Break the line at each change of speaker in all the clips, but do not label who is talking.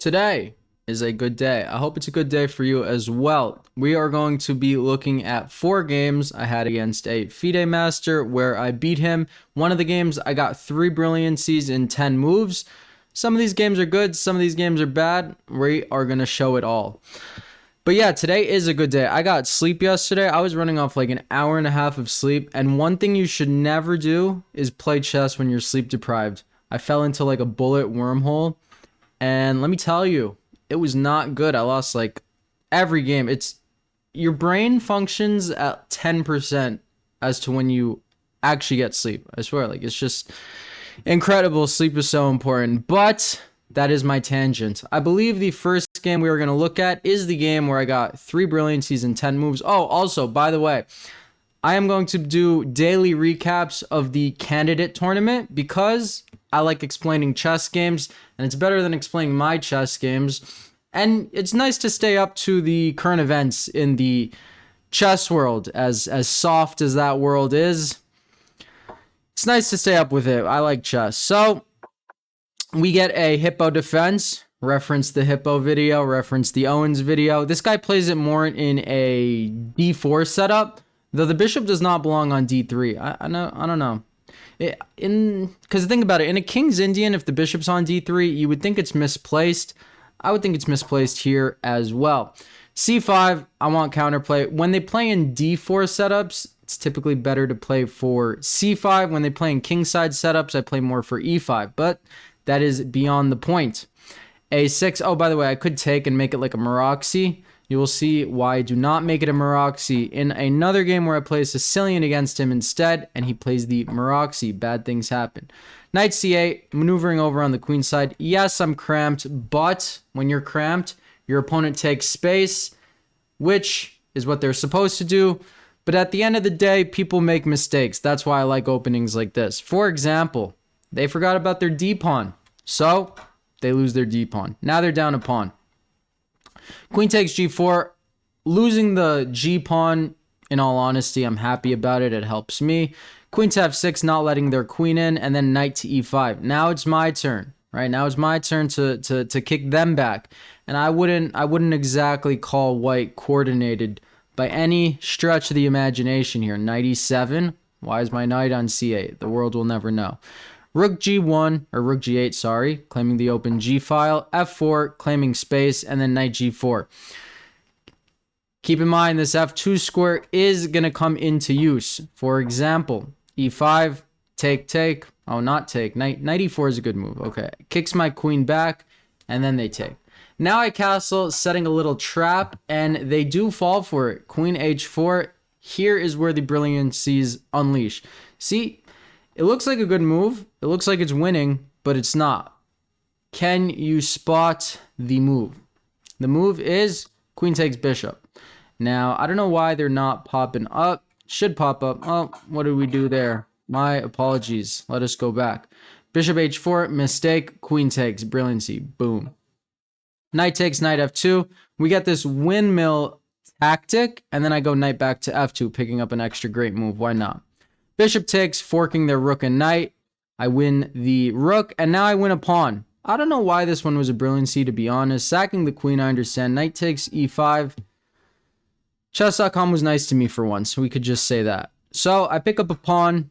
Today is a good day. I hope it's a good day for you as well. We are going to be looking at 4 games I had against a FIDE master where I beat him. One of the games I got 3 Brilliancies in 10 moves. Some of these games are good, some of these games are bad. We are going to show it all. But yeah, today is a good day. I got sleep yesterday. I was running off like an hour and a half of sleep. And one thing you should never do is play chess when you're sleep deprived. I fell into like a bullet wormhole. And let me tell you, it was not good. I lost like every game. It's your brain functions at 10% as to when you actually get sleep. I swear, like it's just incredible. Sleep is so important. But that is my tangent. I believe the first game we were going to look at is the game where I got 3 Brilliancies and 10 moves. Oh, also, by the way, I am going to do daily recaps of the candidate tournament because I like explaining chess games, and it's better than explaining my chess games. And it's nice to stay up to the current events in the chess world, as soft as that world is. It's nice to stay up with it. I like chess. So we get a hippo defense. Reference the hippo video, reference the Owens video. This guy plays it more in a d4 setup, though the bishop does not belong on d3. I don't know. Because think about it, in a King's Indian, if the bishop's on d3, you would think it's misplaced. I would think it's misplaced here as well. c5, I want counterplay. When they play in d4 setups, it's typically better to play for c5. When they play in kingside setups, I play more for e5, but that is beyond the point. a6, oh, by the way, I could take and make it like a Maroxy. You will see why I do not make it a Maroxy in another game where I play a Sicilian against him instead, and he plays the Maroxy. Bad things happen. Knight c8, maneuvering over on the queen side. Yes, I'm cramped, but when you're cramped, your opponent takes space, which is what they're supposed to do. But at the end of the day, people make mistakes. That's why I like openings like this. For example, they forgot about their d-pawn, so they lose their d-pawn. Now they're down a pawn. Queen takes g4, losing the g-pawn, in all honesty, I'm happy about it. It helps me. Queen to f6, not letting their queen in, and then knight to e5. Now it's my turn, right? Now it's my turn to kick them back. And I wouldn't exactly call white coordinated by any stretch of the imagination here. Knight e7. Why is my knight on c8? The world will never know. Rook g1, or rook g8, sorry, claiming the open g file. f4, claiming space, and then knight g4. Keep in mind, this f2 square is going to come into use. For example, e5, take. Oh, not take. Knight e4 is a good move. Okay. Kicks my queen back, and then they take. Now I castle, setting a little trap, and they do fall for it. Queen h4. Here is where the Brilliancies unleash. See, it looks like a good move. It looks like it's winning, but it's not. Can you spot the move? The move is queen takes bishop. Now, I don't know why they're not popping up. Should pop up. Oh, what did we do there? My apologies. Let us go back. Bishop h4, mistake. Queen takes, brilliancy. Boom. Knight takes, knight f2. We get this windmill tactic, and then I go knight back to f2, picking up an extra great move. Why not? Bishop takes, forking their rook and knight. I win the rook, and now I win a pawn. I don't know why this one was a brilliancy, to be honest. Sacking the queen, I understand. Knight takes e5. Chess.com was nice to me for once. We could just say that. So I pick up a pawn.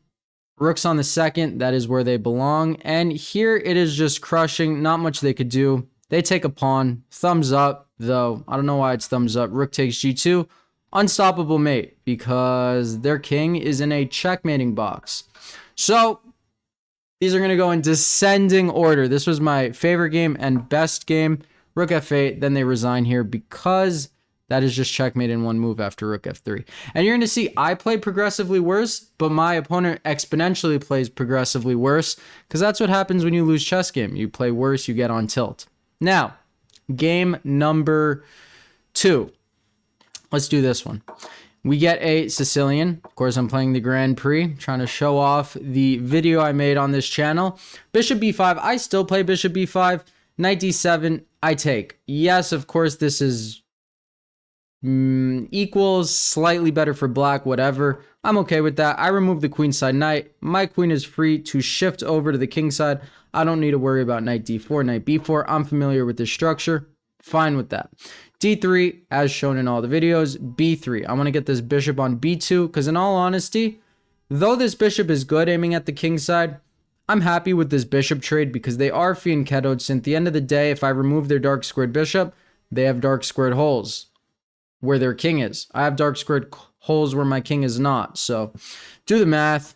Rook's on the second. That is where they belong. And here it is just crushing. Not much they could do. They take a pawn. Thumbs up, though. I don't know why it's thumbs up. Rook takes g2. Unstoppable mate, because their king is in a checkmating box. So these are going to go in descending order. This was my favorite game and best game. Rook f8, then they resign here because that is just checkmate in one move after rook f3. And you're going to see I play progressively worse, but my opponent exponentially plays progressively worse, because that's what happens when you lose chess game. You play worse, you get on tilt. Now, game number 2. Let's do this one. We get a Sicilian. Of course, I'm playing the Grand Prix, trying to show off the video I made on this channel. Bishop b5. I still play bishop b5. Knight d7. I take. Yes, of course, this is equals, slightly better for black, whatever. I'm okay with that. I remove the queenside knight. My queen is free to shift over to the kingside. I don't need to worry about knight d4, knight b4. I'm familiar with this structure. Fine with that. d3, as shown in all the videos. b3. I want to get this bishop on b2 because in all honesty, though this bishop is good aiming at the kingside, I'm happy with this bishop trade because they are fianchettoed. So at the end of the day, if I remove their dark squared bishop, they have dark squared holes where their king is. I have dark squared holes where my king is not. So do the math.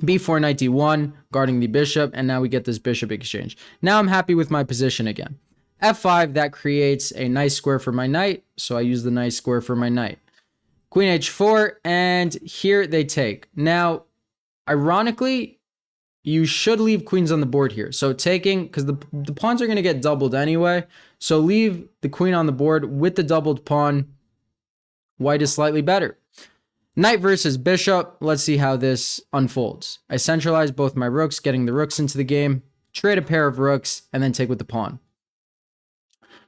b4, knight d1, guarding the bishop, and now we get this bishop exchange. Now I'm happy with my position again. f5, that creates a nice square for my knight, so I use the nice square for my knight. Queen h4, and here they take. Now, ironically, you should leave queens on the board here. So taking, because the pawns are going to get doubled anyway, so leave the queen on the board with the doubled pawn. White is slightly better. Knight versus bishop. Let's see how this unfolds. I centralize both my rooks, getting the rooks into the game, trade a pair of rooks, and then take with the pawn.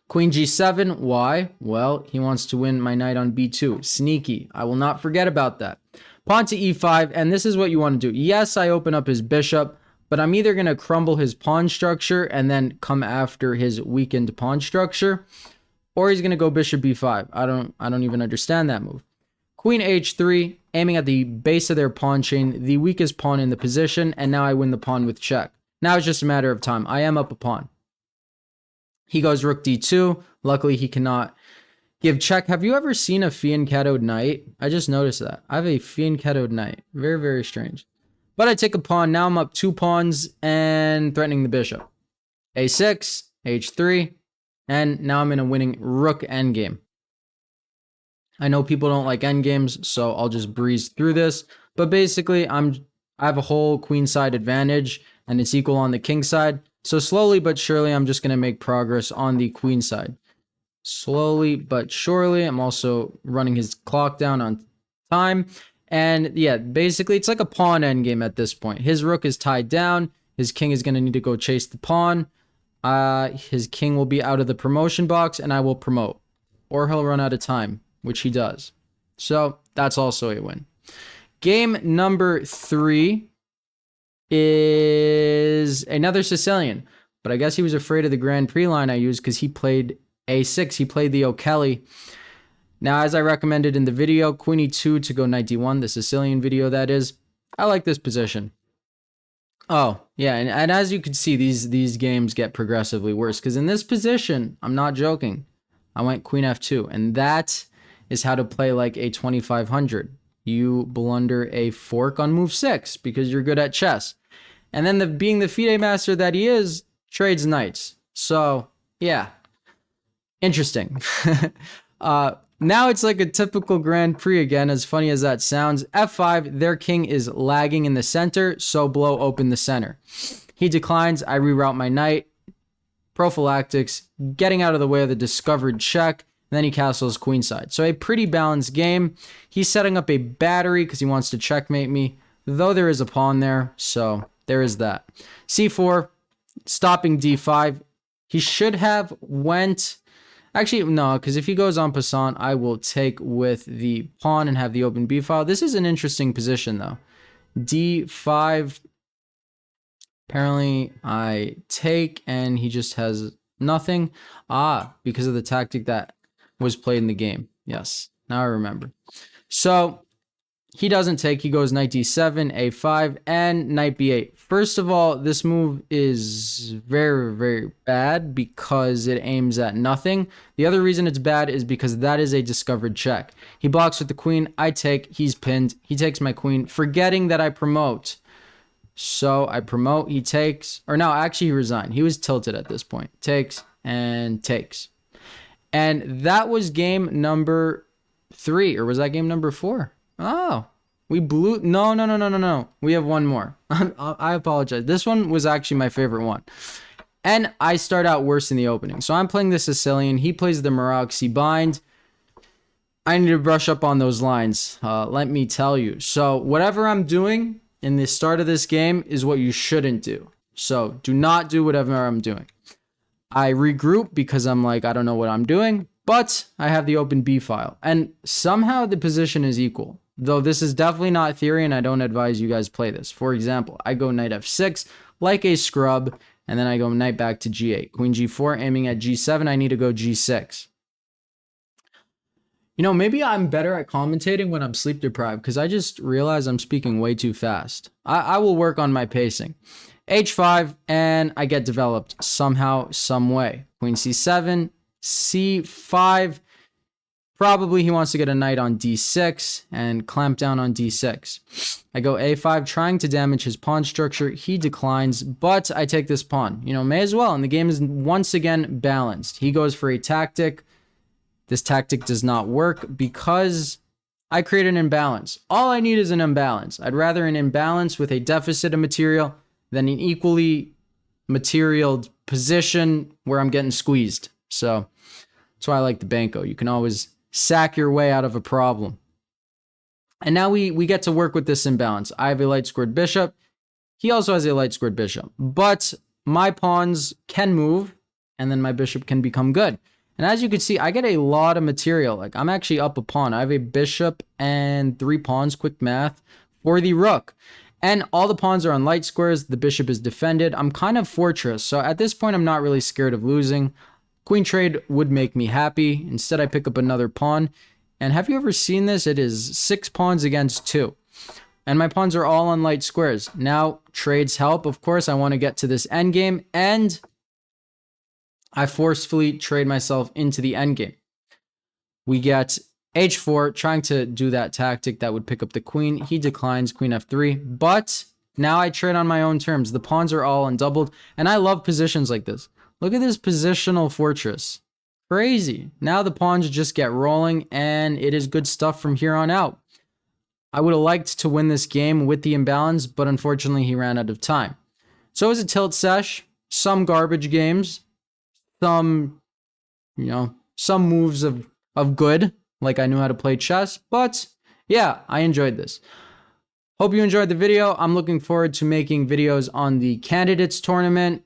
Queen g7. Why? Well, he wants to win my knight on b2. Sneaky. I will not forget about that. Pawn to e5, and this is what you want to do. Yes, I open up his bishop, but I'm either going to crumble his pawn structure and then come after his weakened pawn structure, or he's going to go bishop b5. I don't even understand that move. Queen h3, aiming at the base of their pawn chain, the weakest pawn in the position, and now I win the pawn with check. Now it's just a matter of time. I am up a pawn. He goes rook d2. Luckily, he cannot give check. Have you ever seen a fianchettoed knight? I just noticed that. I have a fianchettoed knight. Very, very strange. But I take a pawn. Now I'm up 2 pawns and threatening the bishop. a6, h3, and now I'm in a winning rook endgame. I know people don't like endgames, so I'll just breeze through this. But basically, I have a whole queenside advantage, and it's equal on the king side. So slowly but surely, I'm just going to make progress on the queen side. Slowly but surely. I'm also running his clock down on time. And yeah, basically, it's like a pawn endgame at this point. His rook is tied down. His king is going to need to go chase the pawn. His king will be out of the promotion box, and I will promote. Or he'll run out of time, which he does. So that's also a win. Game number 3 is another Sicilian. But I guess he was afraid of the Grand Prix line I used because he played a6. He played the O'Kelly. Now, as I recommended in the video, queen e2 to go knight d1, the Sicilian video that is. I like this position. Oh, yeah, and as you can see, these games get progressively worse. Because in this position, I'm not joking, I went queen f2. And that is how to play like a 2500. You blunder a fork on move 6 because you're good at chess. And then being the FIDE master that he is, trades knights. So, yeah. Interesting. Now it's like a typical Grand Prix again, as funny as that sounds. f5, their king is lagging in the center, so blow open the center. He declines, I reroute my knight. Prophylactics, getting out of the way of the discovered check. And then he castles queenside. So a pretty balanced game. He's setting up a battery because he wants to checkmate me, though there is a pawn there, so there is that. c4, stopping d5. He should have went... Actually, no, because if he goes en passant, I will take with the pawn and have the open b file. This is an interesting position, though. d5. Apparently, I take, and he just has nothing. Because of the tactic that was played in the game. Yes, now I remember. So he doesn't take. He goes knight d7, a5, and knight b8. First of all, this move is very, very bad because it aims at nothing. The other reason it's bad is because that is a discovered check. He blocks with the queen. I take. He's pinned. He takes my queen, forgetting that I promote. So I promote. He takes. Or no, actually he resigned. He was tilted at this point. Takes and takes. And that was game number 3. Or was that game number 4? Oh, we blew. No. We have one more. I apologize. This one was actually my favorite one. And I start out worse in the opening. So I'm playing the Sicilian. He plays the Maraudxi bind. I need to brush up on those lines. Let me tell you. So whatever I'm doing in the start of this game is what you shouldn't do. So do not do whatever I'm doing. I regroup because I'm like, I don't know what I'm doing. But I have the open B file. And somehow the position is equal. though this is definitely not theory and I don't advise you guys play this. For example, I go knight f6 like a scrub, and then I go knight back to g8. Queen g4, aiming at g7, I need to go g6. You know, maybe I'm better at commentating when I'm sleep deprived because I just realize I'm speaking way too fast. I will work on my pacing. H5, and I get developed somehow, some way. Queen c7, c5. Probably he wants to get a knight on d6 and clamp down on d6. I go a5, trying to damage his pawn structure. He declines, but I take this pawn. You know, may as well. And the game is once again balanced. He goes for a tactic. This tactic does not work because I create an imbalance. All I need is an imbalance. I'd rather an imbalance with a deficit of material than an equally materialed position where I'm getting squeezed. So that's why I like the Banco. You can always sack your way out of a problem. And now we get to work with this imbalance. I have a light squared bishop. He also has a light squared bishop. But my pawns can move, and then my bishop can become good. And as you can see, I get a lot of material. Like, I'm actually up a pawn. I have a bishop and 3 pawns, quick math, for the rook. And all the pawns are on light squares. The bishop is defended. I'm kind of fortress. So at this point, I'm not really scared of losing. Queen trade would make me happy. Instead, I pick up another pawn. And have you ever seen this? It is 6 pawns against 2. And my pawns are all on light squares. Now, trades help. Of course, I want to get to this endgame. And I forcefully trade myself into the endgame. We get h4, trying to do that tactic that would pick up the queen. He declines, queen f3. But now I trade on my own terms. The pawns are all undoubled. And I love positions like this. Look at this positional fortress. Crazy. Now the pawns just get rolling, and it is good stuff from here on out. I would have liked to win this game with the imbalance, but unfortunately he ran out of time. So it was a tilt sesh, some garbage games, some moves of good, like I knew how to play chess, but yeah, I enjoyed this. Hope you enjoyed the video. I'm looking forward to making videos on the candidates tournament.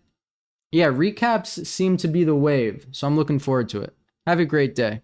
Yeah, recaps seem to be the wave, so I'm looking forward to it. Have a great day.